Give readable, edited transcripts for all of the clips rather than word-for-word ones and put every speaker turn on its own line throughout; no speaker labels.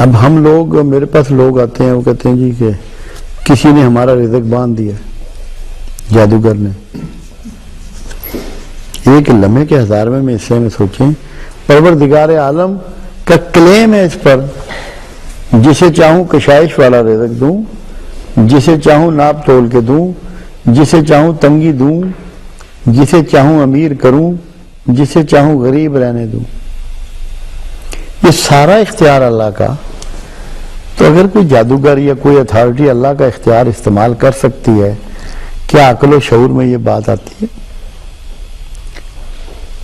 اب ہم لوگ، میرے پاس لوگ آتے ہیں، وہ کہتے ہیں جی کہ کسی نے ہمارا رزق باندھ دیا، جادوگر نے. ایک لمحے کے 1000ویں حصے میں سوچیں، پروردگار عالم کا کلیم ہے اس پر، جسے چاہوں کشائش والا رزق دوں، جسے چاہوں ناپ تول کے دوں، جسے چاہوں تنگی دوں، جسے چاہوں امیر کروں، جسے چاہوں غریب رہنے دوں. یہ سارا اختیار اللہ کا. تو اگر کوئی جادوگر یا کوئی اتھارٹی اللہ کا اختیار استعمال کر سکتی ہے، کیا عقل و شعور میں یہ بات آتی ہے؟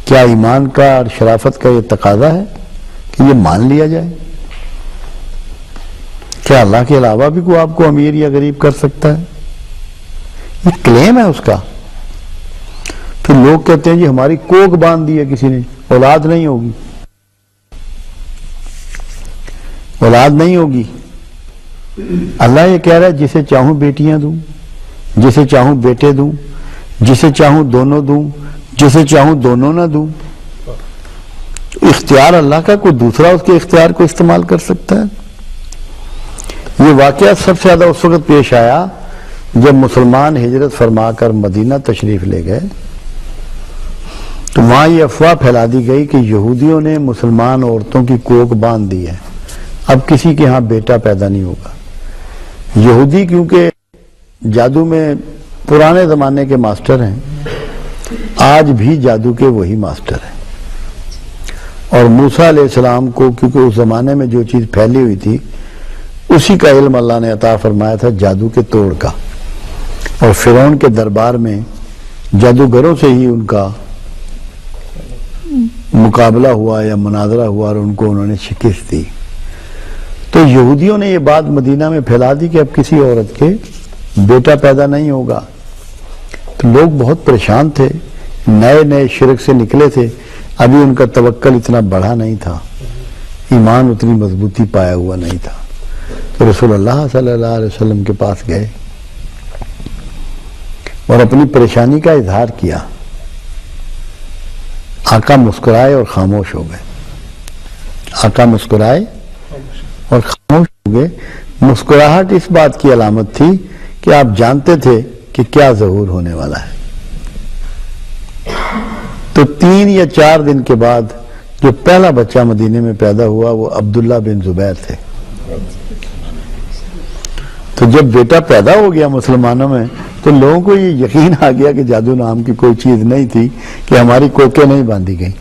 کیا ایمان کا اور شرافت کا یہ تقاضا ہے کہ یہ مان لیا جائے؟ کیا اللہ کے علاوہ بھی کوئی آپ کو امیر یا غریب کر سکتا ہے؟ یہ کلیم ہے اس کا. پھر لوگ کہتے ہیں جی ہماری کوک باندھ دی ہے کسی نے، اولاد نہیں ہوگی، اولاد نہیں ہوگی. اللہ یہ کہہ رہا ہے جسے چاہوں بیٹیاں دوں، جسے چاہوں بیٹے دوں، جسے چاہوں دونوں دوں، جسے چاہوں دونوں نہ دوں. اختیار اللہ کا، کوئی دوسرا اس کے اختیار کو استعمال کر سکتا ہے؟ یہ واقعہ سب سے زیادہ اس وقت پیش آیا جب مسلمان ہجرت فرما کر مدینہ تشریف لے گئے، تو وہاں یہ افواہ پھیلا دی گئی کہ یہودیوں نے مسلمان عورتوں کی کوک باندھ دی ہے، اب کسی کے ہاں بیٹا پیدا نہیں ہوگا. یہودی کیونکہ جادو میں پرانے زمانے کے ماسٹر ہیں، آج بھی جادو کے وہی ماسٹر ہیں. اور موسیٰ علیہ السلام کو کیونکہ اس زمانے میں جو چیز پھیلی ہوئی تھی اسی کا علم اللہ نے عطا فرمایا تھا، جادو کے توڑ کا. اور فرعون کے دربار میں جادوگروں سے ہی ان کا مقابلہ ہوا یا مناظرہ ہوا اور ان کو انہوں نے شکست دی. تو یہودیوں نے یہ بات مدینہ میں پھیلا دی کہ اب کسی عورت کے بیٹا پیدا نہیں ہوگا. تو لوگ بہت پریشان تھے، نئے نئے شرک سے نکلے تھے، ابھی ان کا توکل اتنا بڑھا نہیں تھا، ایمان اتنی مضبوطی پایا ہوا نہیں تھا. تو رسول اللہ صلی اللہ علیہ وسلم کے پاس گئے اور اپنی پریشانی کا اظہار کیا. آقا مسکرائے اور خاموش ہو گئے. آقا مسکرائے اور خاموش ہو گئے. مسکراہٹ اس بات کی علامت تھی کہ آپ جانتے تھے کہ کیا ظہور ہونے والا ہے. تو 3 یا 4 دن کے بعد جو پہلا بچہ مدینے میں پیدا ہوا وہ عبداللہ بن زبیر تھے. تو جب بیٹا پیدا ہو گیا مسلمانوں میں تو لوگوں کو یہ یقین آ گیا کہ جادو نام کی کوئی چیز نہیں تھی، کہ ہماری کوکیں نہیں باندھی گئی.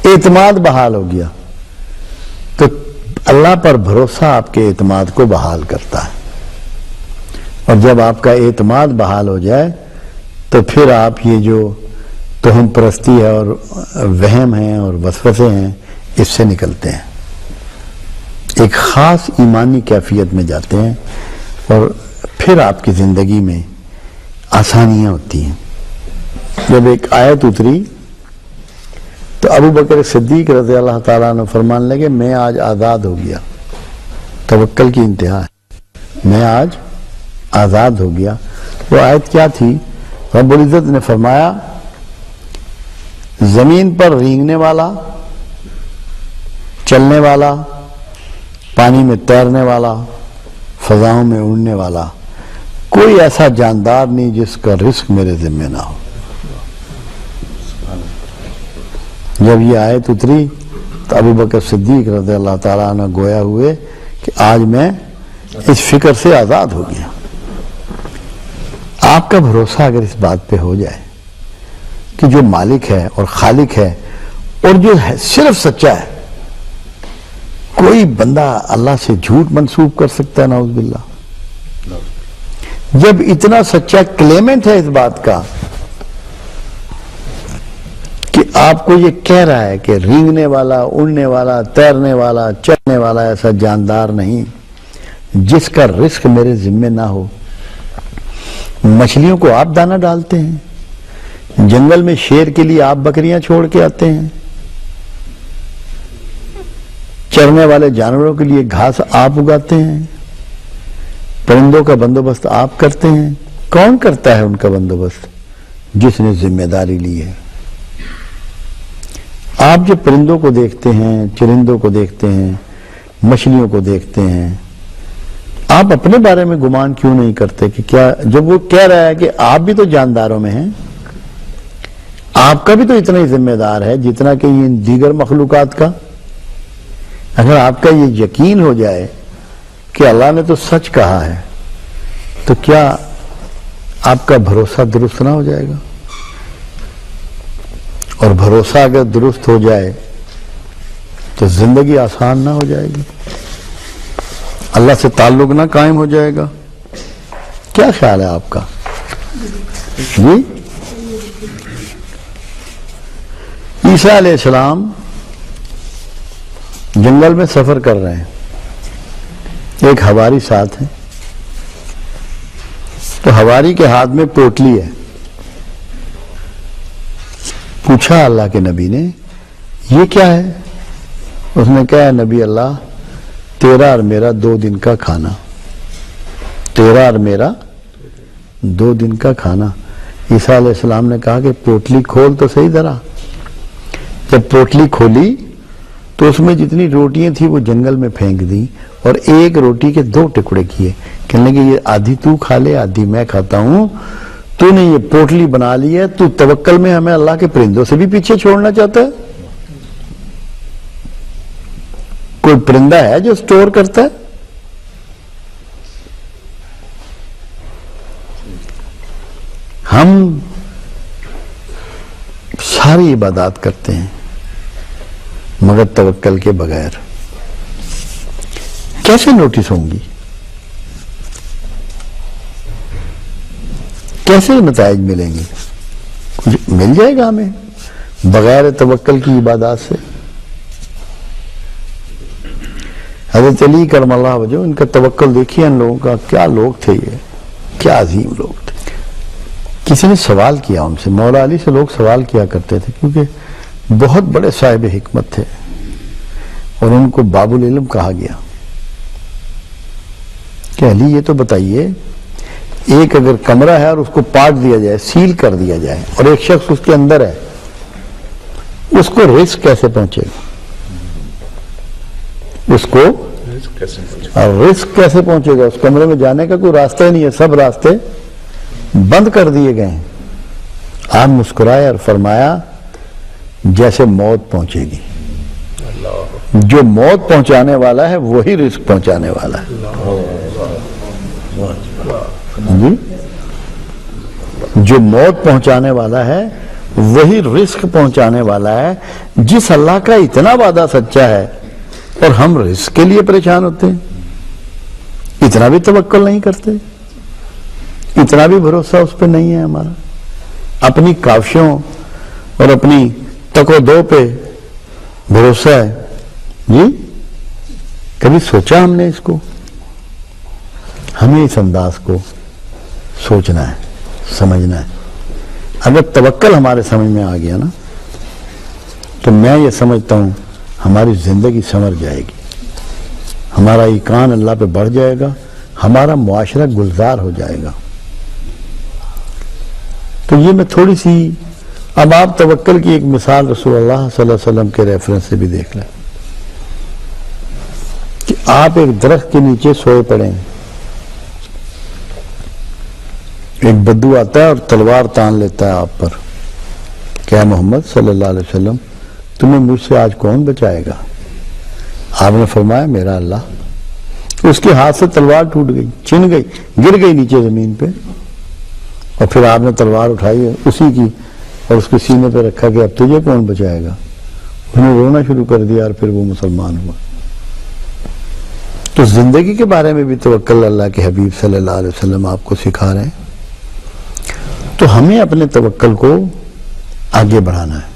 اعتماد بحال ہو گیا. تو اللہ پر بھروسہ آپ کے اعتماد کو بحال کرتا ہے، اور جب آپ کا اعتماد بحال ہو جائے تو پھر آپ یہ جو توہم پرستی ہے اور وہم ہیں اور وسوسے ہیں اس سے نکلتے ہیں، ایک خاص ایمانی کیفیت میں جاتے ہیں، اور پھر آپ کی زندگی میں آسانیاں ہوتی ہیں. جب ایک آیت اتری تو ابو بکر صدیق رضی اللہ تعالیٰ عنہ فرمانے لگے میں آج آزاد ہو گیا. توکل کی انتہا ہے، میں آج آزاد ہو گیا. وہ آیت کیا تھی؟ رب العزت نے فرمایا زمین پر رینگنے والا، چلنے والا، پانی میں تیرنے والا، فضاؤں میں اڑنے والا، کوئی ایسا جاندار نہیں جس کا رزق میرے ذمہ نہ ہو. جب یہ آیت اتری تو ابو بکر صدیق رضی اللہ تعالیٰ عنہ گویا ہوئے کہ آج میں اس فکر سے آزاد ہو گیا. آپ کا بھروسہ اگر اس بات پہ ہو جائے کہ جو مالک ہے اور خالق ہے اور جو ہے صرف سچا ہے، کوئی بندہ اللہ سے جھوٹ منسوب کر سکتا ہے؟ نعوذ باللہ. جب اتنا سچا کلیمنٹ ہے اس بات کا کہ آپ کو یہ کہہ رہا ہے کہ رینگنے والا، اڑنے والا، تیرنے والا، چلنے والا ایسا جاندار نہیں جس کا رزق میرے ذمہ نہ ہو. مچھلیوں کو آپ دانہ ڈالتے ہیں، جنگل میں شیر کے لیے آپ بکریاں چھوڑ کے آتے ہیں، چرنے والے جانوروں کے لیے گھاس آپ اگاتے ہیں، پرندوں کا بندوبست آپ کرتے ہیں. کون کرتا ہے ان کا بندوبست؟ جس نے ذمہ داری لی ہے. آپ جب پرندوں کو دیکھتے ہیں، چرندوں کو دیکھتے ہیں، مچھلیوں کو دیکھتے ہیں. آپ اپنے بارے میں گمان کیوں نہیں کرتے کہ کیا جب وہ کہہ رہا ہے کہ آپ بھی تو جانداروں میں ہیں, آپ کا بھی تو اتنا ہی ذمہ دار ہے جتنا کہ ان دیگر مخلوقات کا. اگر آپ کا یہ یقین ہو جائے کہ اللہ نے تو سچ کہا ہے تو کیا آپ کا بھروسہ درست نہ ہو جائے گا؟ اور بھروسہ اگر درست ہو جائے تو زندگی آسان نہ ہو جائے گی, اللہ سے تعلق نہ قائم ہو جائے گا. کیا خیال ہے آپ کا؟ جی, عیسیٰ علیہ السلام جنگل میں سفر کر رہے ہیں, ایک حواری ساتھ ہے, تو حواری کے ہاتھ میں پوٹلی ہے. پوچھا اللہ کے نبی نے یہ کیا ہے؟ اس نے کہا نبی اللہ تیرا اور میرا 2 دن کا کھانا, تیرا اور میرا 2 دن کا کھانا. عیسیٰ علیہ السلام نے کہا کہ پوٹلی کھول تو صحیح ذرا. جب پوٹلی کھولی تو اس میں جتنی روٹیاں تھیں وہ جنگل میں پھینک دی اور ایک روٹی کے 2 ٹکڑے کیے. کہنے لگے یہ آدھی تو کھا لے آدھی میں کھاتا ہوں, تو نے یہ پوٹلی بنا لی ہے, تو توکل میں ہمیں اللہ کے پرندوں سے بھی پیچھے چھوڑنا چاہتا ہے؟ کوئی پرندہ ہے جو سٹور کرتا ہے؟ ہم ساری عبادات کرتے ہیں مگر توکل کے بغیر. کیسے نوٹس ہوں گی؟ کیسے نتائج ملیں گے؟ کچھ مل جائے گا ہمیں بغیر توکل کی عبادات سے؟ حضرت علی کرم اللہ وجہ, ان کا توکل دیکھیے ان لوگوں کا, کیا لوگ تھے, یہ کیا عظیم لوگ تھے. کسی نے سوال کیا ان سے, مولا علی سے لوگ سوال کیا کرتے تھے کیونکہ بہت بڑے صاحب حکمت تھے اور ان کو باب العلم کہا گیا کہ علی یہ تو بتائیے, ایک اگر کمرہ ہے اور اس کو پاٹ دیا جائے, سیل کر دیا جائے, اور ایک شخص اس کے اندر ہے, اس کو رزق کیسے پہنچے گا؟ اس کو رزق کیسے پہنچے گا؟ اس کمرے میں جانے کا کوئی راستہ ہی نہیں ہے, سب راستے بند کر دیے گئے ہیں. آپ مسکرائے اور فرمایا جیسے موت پہنچے گی. جو موت پہنچانے والا ہے وہی رزق پہنچانے والا ہے. جی, جو موت پہنچانے والا ہے وہی رزق پہنچانے والا ہے. جس اللہ کا اتنا وعدہ سچا ہے اور ہم رزق کے لیے پریشان ہوتے ہیں, اتنا بھی توکل نہیں کرتے, اتنا بھی بھروسہ اس پہ نہیں ہے ہمارا. اپنی کاوشوں اور اپنی تک و دو پہ بھروسہ ہے. جی, کبھی سوچا ہم نے اس کو؟ ہمیں اس انداز کو سوچنا ہے, سمجھنا ہے. اگر توکل ہمارے سمجھ میں آ گیا نا تو میں یہ سمجھتا ہوں ہماری زندگی سنور جائے گی, ہمارا ایقان اللہ پہ بڑھ جائے گا, ہمارا معاشرہ گلزار ہو جائے گا. تو یہ میں تھوڑی سی, اب آپ توکل کی ایک مثال رسول اللہ صلی اللہ علیہ وسلم کے ریفرنس سے بھی دیکھ لیں کہ آپ ایک درخت کے نیچے سوئے پڑے ہیں, ایک بدو آتا ہے اور تلوار تان لیتا ہے آپ پر, کیا محمد صلی اللہ علیہ وسلم تمہیں مجھ سے آج کون بچائے گا؟ آپ نے فرمایا میرا اللہ. اس کے ہاتھ سے تلوار ٹوٹ گئی, چھن گئی, گر گئی نیچے زمین پہ, اور پھر آپ نے تلوار اٹھائی اسی کی اور اس کے سینے پہ رکھا کہ اب تجھے کون بچائے گا. انہوں نے رونا شروع کر دیا اور پھر وہ مسلمان ہوا. تو زندگی کے بارے میں بھی توکل اللہ کے حبیب صلی اللہ علیہ وسلم آپ کو سکھا رہے ہیں. تو ہمیں اپنے توکل کو آگے بڑھانا ہے.